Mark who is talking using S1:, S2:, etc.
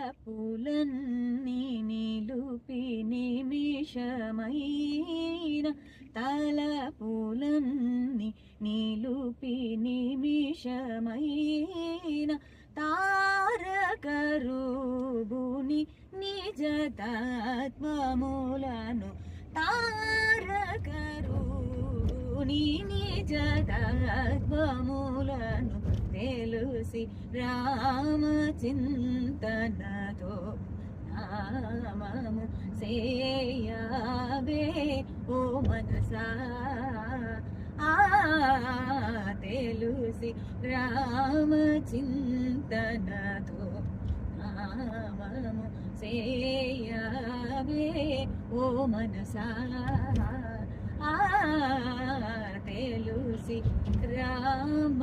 S1: తలపులన్నీ నిలుపి నిమిషమైన తలపులన్నీ నిలుపి నిమిషమైన తారకరూపుని నిజ తత్వములను తారకరూపుని నిజ తత్వములను తెలుసి రామచింతనతో నామము సేయవే ఓ మనసా తెలుసి రామచింతనతో నామము సేయవే ఓ మనసా తెలుసి రామ